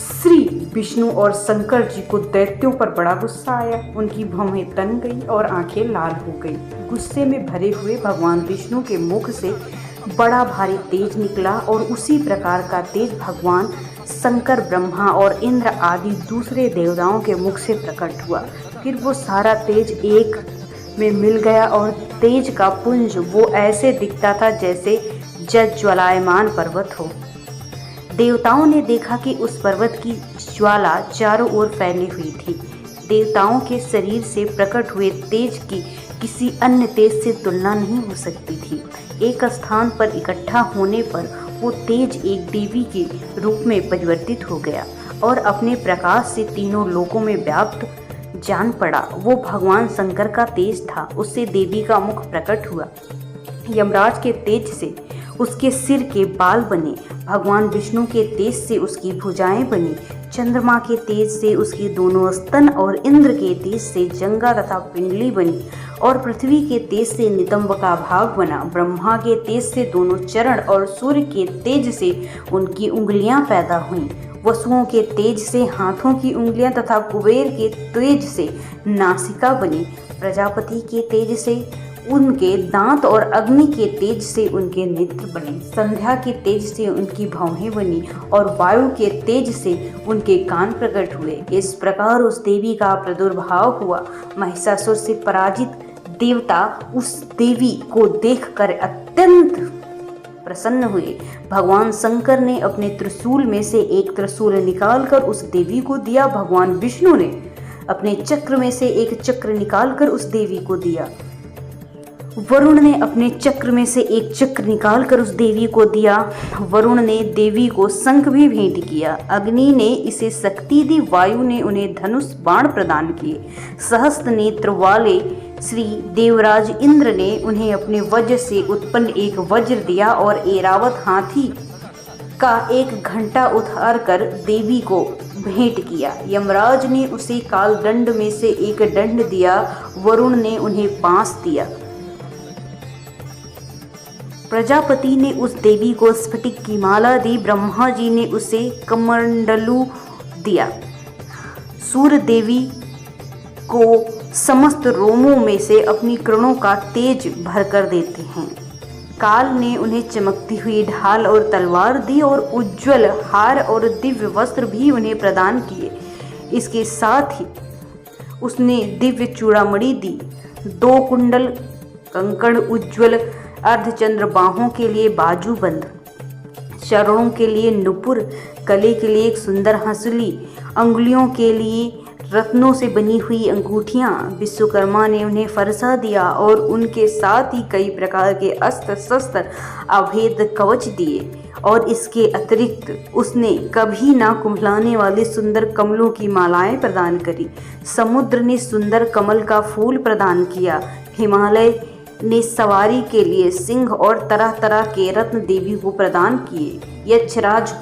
श्री विष्णु और शंकर जी को दैत्यों पर बड़ा गुस्सा आया। उनकी भौहें तन गई और आंखें लाल हो गई। गुस्से में भरे हुए भगवान विष्णु के मुख से बड़ा भारी तेज निकला और उसी प्रकार का तेज भगवान शंकर, ब्रह्मा और इंद्र आदि दूसरे देवताओं के मुख से प्रकट हुआ। फिर वो सारा तेज एक में मिल गया और तेज का पुंज वो ऐसे दिखता था जैसे ज्वलायमान पर्वत हो। देवताओं ने देखा कि उस पर्वत की ज्वाला चारों ओर फैली हुई थी। देवताओं के शरीर से प्रकट हुए तेज की किसी अन्य तेज से तुलना नहीं हो सकती थी। एक स्थान पर इकट्ठा होने पर वो तेज एक देवी के रूप में परिवर्तित हो गया और अपने प्रकाश से तीनों लोकों में व्याप्त जान पड़ा। वो भगवान शंकर का तेज था। उससे देवी का मुख प्रकट हुआ। यमराज के तेज से उसके सिर के बाल बने। भगवान विष्णु के तेज से उसकी भुजाएं बनी। चंद्रमा के तेज से उसकी दोनों स्तन और इंद्र के तेज से जंगा तथा पिंडली बनी और पृथ्वी के तेज से नितंब का भाग बना। ब्रह्मा के तेज से दोनों चरण और सूर्य के तेज से उनकी उंगलियां पैदा हुईं। वसुओं के तेज से हाथों की उंगलियां तथा कुबेर के तेज से नासिका बनी। प्रजापति के तेज से उनके दांत और अग्नि के तेज से उनके नेत्र बने। संध्या के तेज से उनकी भौहें बनी और वायु के तेज से उनके कान प्रकट हुए। इस प्रकार उस देवी का प्रादुर्भाव हुआ। महिषासुर से पराजित देवता उस देवी को देखकर अत्यंत प्रसन्न हुए। भगवान शंकर ने अपने त्रिशूल में से एक त्रिशूल निकालकर उस देवी को दिया। भगवान विष्णु ने अपने चक्र में से एक चक्र निकालकर उस देवी को दिया। वरुण ने अपने चक्र में से एक चक्र निकालकर उस देवी को दिया। वरुण ने देवी को शंख भी भेंट किया। अग्नि ने इसे शक्ति दी। वायु ने उन्हें धनुष बाण प्रदान किए। सहस्त्र नेत्र वाले श्री देवराज इंद्र ने उन्हें अपने वज्र से उत्पन्न एक वज्र दिया और ऐरावत हाथी का एक घंटा उतार कर देवी को भेंट किया। यमराज ने उसे कालदंड में से एक दंड दिया। वरुण ने उन्हें पास दिया। प्रजापति ने उस देवी को स्फटिक की माला दी। ब्रह्मा जी ने उसे कमंडलू दिया। सूर्य देवी को समस्त रोमों में से अपनी किरणों का तेज भरकर देते हैं। काल ने उन्हें चमकती हुई ढाल और तलवार दी और उज्जवल हार और दिव्य वस्त्र भी उन्हें प्रदान किए। इसके साथ ही उसने दिव्य चूड़ामणि दी। 2 कुंडल, कंकण, उज्जवल अर्धचंद्र, बाहों के लिए बाजूबंद, चरणों के लिए नुपुर, गले के लिए एक सुंदर हंसुली, अंगुलियों के लिए रत्नों से बनी हुई अंगूठियां विश्वकर्मा ने उन्हें फरसा दिया और उनके साथ ही कई प्रकार के अस्त्र शस्त्र, अभेद कवच दिए। और इसके अतिरिक्त उसने कभी ना कुम्भलाने वाले सुंदर कमलों की मालाएं प्रदान करी। समुद्र ने सुंदर कमल का फूल प्रदान किया। हिमालय ने सवारी के लिए सिंह और तरह तरह के रत्न देवी को प्रदान किए। यक्षराज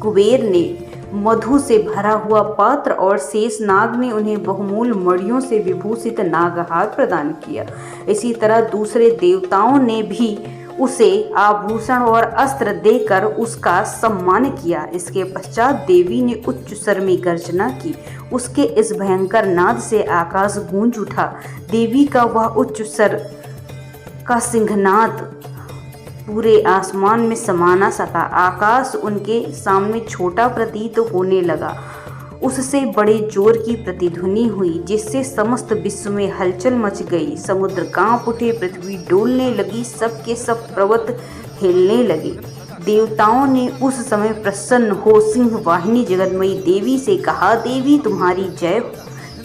कुबेर ने मधु से भरा हुआ पात्र और शेष नाग ने उन्हें बहुमूल्य मणियों से विभूषित नागहार प्रदान किया। इसी तरह दूसरे देवताओं ने भी उसे आभूषण और अस्त्र देकर उसका सम्मान किया। इसके पश्चात देवी ने उच्च स्वर में गर्जना की। उसके इस भयंकर नाद से आकाश गूंज उठा। देवी का वह उच्च स्वर का सिंहनाद पूरे आसमान में समा न सका। आकाश उनके सामने छोटा प्रतीत होने लगा। उससे बड़े जोर की प्रतिध्वनि हुई, जिससे समस्त विश्व में हलचल मच गई। समुद्र कांप उठे, पृथ्वी डोलने लगी, सब के सब पर्वत हिलने लगे। देवताओं ने उस समय प्रसन्न हो सिंह वाहिनी जगन्मयी देवी से कहा, देवी तुम्हारी जय हो।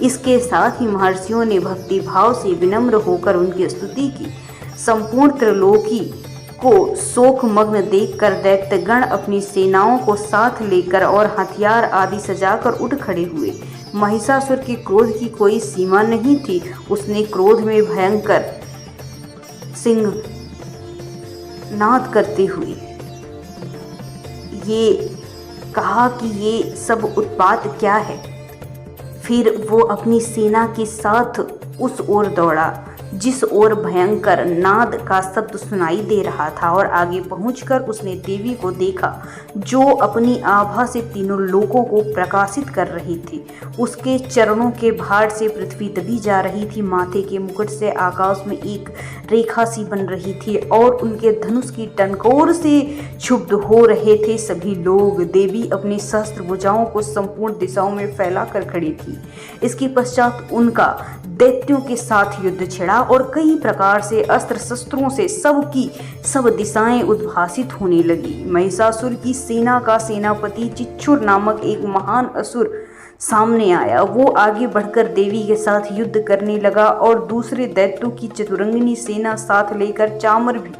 इसके साथ ही महर्षियों ने भक्ति भाव से विनम्र होकर उनकी स्तुति की। संपूर्ण त्रिलोकी को शोकमग्न देखकर दैत्यगण अपनी सेनाओं को साथ लेकर और हथियार आदि सजाकर उठ खड़े हुए। महिषासुर के क्रोध की कोई सीमा नहीं थी। उसने क्रोध में भयंकर सिंह नाद करते हुए ये कहा कि ये सब उत्पात क्या है। फिर वो अपनी सेना के साथ उस ओर दौड़ा जिस ओर भयंकर नाद का शब्द सुनाई दे रहा था, और आगे पहुंचकर उसने देवी को देखा जो अपनी आभा से तीनों लोकों को प्रकाशित कर रही थी। उसके चरणों के भार से पृथ्वी दबी जा रही थी, माथे के मुकुट से आकाश में एक रेखा सी बन रही थी और उनके धनुष की टनकोर से क्षुब्ध हो रहे थे सभी लोग। देवी अपनी सहस्त्र भुजाओं को संपूर्ण दिशाओं में फैलाकर खड़ी थी। इसके पश्चात उनका दैत्यों के साथ युद्ध छिड़ा और कई प्रकार से अस्त्र शस्त्रों से सब दिशाएं उद्भासित होने लगी। महिषासुर की सेना का सेनापति चिच्छुर नामक एक महान असुर सामने आया। वो आगे बढ़कर देवी के साथ युद्ध करने लगा और दूसरे दैत्यों की चतुरंगिनी सेना साथ लेकर चामर भी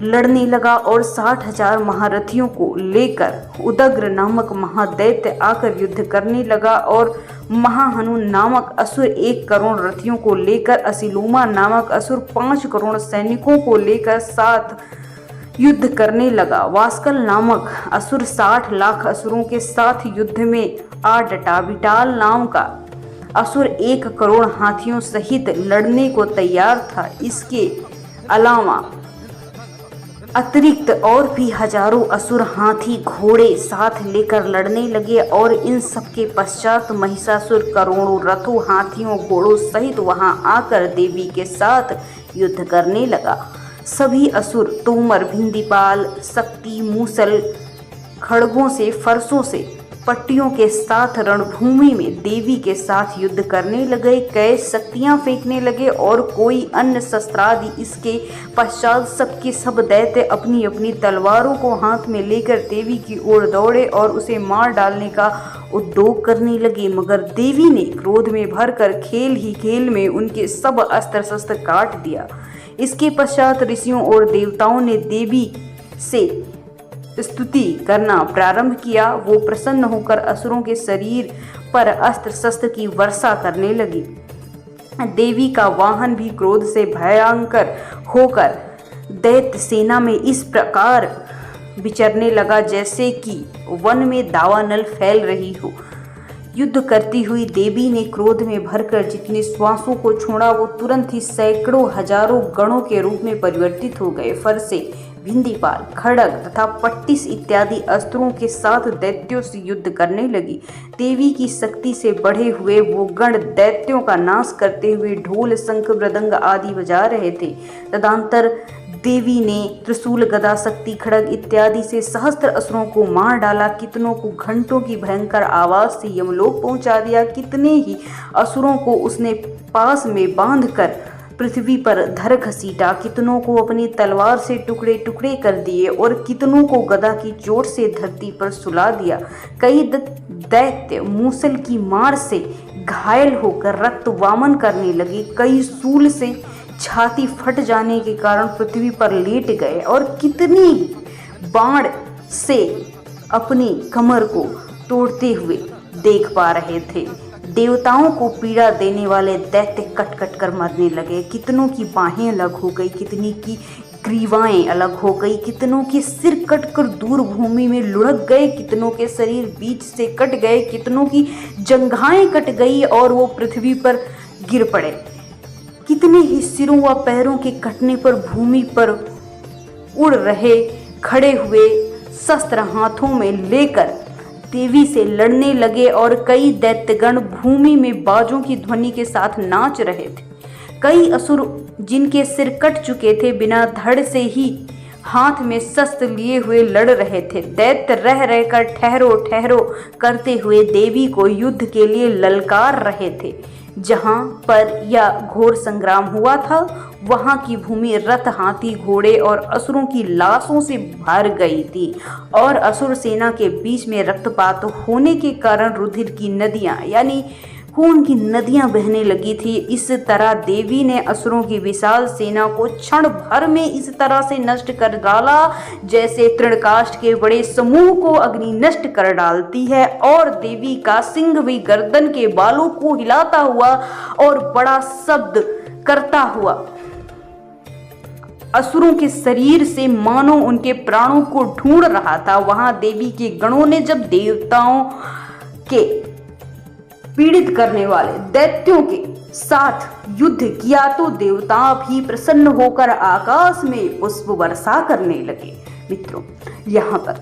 लड़ने लगा और 60,000 महारथियों को लेकर उदग्र नामक महादैत्य आकर युद्ध करने लगा और महाहनु नामक असुर 1 करोड़ रथियों को लेकर, असिलोमा नामक असुर 5 करोड़ सैनिकों को लेकर साथ युद्ध करने लगा। वास्कल नामक असुर 60 लाख असुरों के साथ युद्ध में आ डटा। विटाल नाम का असुर 1 करोड़ हाथियों सहित लड़ने को तैयार था। इसके अलावा अतिरिक्त और भी हजारों असुर हाथी घोड़े साथ लेकर लड़ने लगे और इन सब के पश्चात महिषासुर करोड़ों रथों हाथियों घोड़ों सहित वहां आकर देवी के साथ युद्ध करने लगा। सभी असुर तोमर, भिंदीपाल, शक्ति, मूसल, खड़गों से, फरसों से, पट्टियों के साथ रणभूमि में देवी के साथ युद्ध करने लगे। कई शक्तियां फेंकने लगे और कोई अन्य शस्त्रादि। इसके पश्चात सबके सब दैत्य अपनी अपनी तलवारों को हाथ में लेकर देवी की ओर दौड़े और उसे मार डालने का उद्योग करने लगे, मगर देवी ने क्रोध में भरकर खेल ही खेल में उनके सब अस्त्र शस्त्र काट दिया। इसके पश्चात ऋषियों और देवताओं ने देवी से स्तुति करना प्रारंभ किया। वो प्रसन्न होकर असुरों के शरीर पर अस्त्र शस्त्र की वर्षा करने लगी। देवी का वाहन भी क्रोध से भयंकर होकर दैत्य सेना में इस प्रकार विचरने लगा जैसे कि वन में दावानल फैल रही हो। युद्ध करती हुई देवी ने क्रोध में भरकर जितने श्वासों को छोड़ा वो तुरंत ही सैकड़ों हजारों गणों के रूप में परिवर्तित हो गए। फरसे, भिंदीपाल, खड़ग तथा पट्टिस इत्यादि अस्त्रों के साथ दैत्यों से युद्ध करने लगी। देवी की शक्ति से बढ़े हुए वो गण दैत्यों का नाश करते हुए ढोल, शंख, मृदंग आदि बजा रहे थे। तदंतर देवी ने त्रिशूल, गदा, शक्ति, खड़ग इत्यादि से सहस्त्र असुरों को मार डाला। कितनों को घंटों की भयंकर आवाज से यमलोक पहुंचा दिया। कितने ही असुरों को उसने पास में बांधकर पृथ्वी पर धर घसीटा। कितनों को अपनी तलवार से टुकड़े टुकड़े कर दिए और कितनों को गदा की चोट से धरती पर सुला दिया। कई दैत्य मूसल की मार से घायल होकर रक्त वामन करने लगे। कई शूल से छाती फट जाने के कारण पृथ्वी पर लेट गए और कितने बाण से अपनी कमर को तोड़ते हुए देख पा रहे थे। देवताओं को पीड़ा देने वाले दैत्य कट कट कर मरने लगे। कितनों की बाहें अलग हो गई, कितनी की ग्रीवाएं अलग हो गई, कितनों के सिर कटकर दूर भूमि में लुढ़क गए, कितनों के शरीर बीच से कट गए, कितनों की जंघाएं कट गई और वो पृथ्वी पर गिर पड़े। कितने ही सिरों व पैरों के कटने पर भूमि पर उड़ रहे खड़े हुए शस्त्र हाथों में लेकर देवी से लड़ने लगे और कई दैत्यगण भूमि में बाजों की ध्वनि के साथ नाच रहे थे। कई असुर जिनके सिर कट चुके थे बिना धड़ से ही हाथ में शस्त्र लिए हुए लड़ रहे थे। दैत्य रह रहकर ठहरो ठहरो करते हुए देवी को युद्ध के लिए ललकार रहे थे। जहाँ पर यह घोर संग्राम हुआ था वहाँ की भूमि रथ, हाथी, घोड़े और असुरों की लाशों से भर गई थी और असुर सेना के बीच में रक्तपात होने के कारण रुधिर की नदियाँ यानी खून की नदियां बहने लगी थी। इस तरह देवी ने असुरों की विशाल सेना को क्षण भर में इस तरह से नष्ट कर डाला जैसे तृणकाष्ठ के बड़े समूह को अग्नि नष्ट कर डालती है। और देवी का सिंह भी गर्दन के बालों को हिलाता हुआ और बड़ा शब्द करता हुआ असुरों के शरीर से मानो उनके प्राणों को ढूंढ रहा था। वहां देवी के गणों ने जब देवताओं के पीड़ित करने वाले दैत्यों के साथ युद्ध किया तो देवता भी प्रसन्न होकर आकाश में पुष्प वर्षा करने लगे। मित्रों, यहाँ पर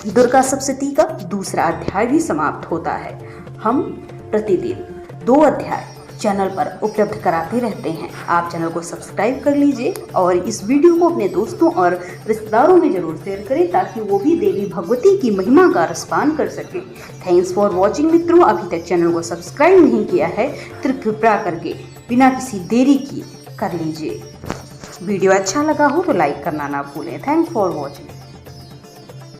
दुर्गा सप्तशती का दूसरा अध्याय भी समाप्त होता है। हम प्रतिदिन 2 अध्याय चैनल पर उपलब्ध कराते रहते हैं। आप चैनल को सब्सक्राइब कर लीजिए और इस वीडियो को अपने दोस्तों और रिश्तेदारों में जरूर शेयर करें ताकि वो भी देवी भगवती की महिमा का रसपान कर सके। Thanks for watching. मित्रों, अभी तक चैनल को सब्सक्राइब नहीं किया है तो कृपया करके बिना किसी देरी की कर लीजिए। वीडियो अच्छा लगा हो तो लाइक करना ना भूलें। Thanks for watching.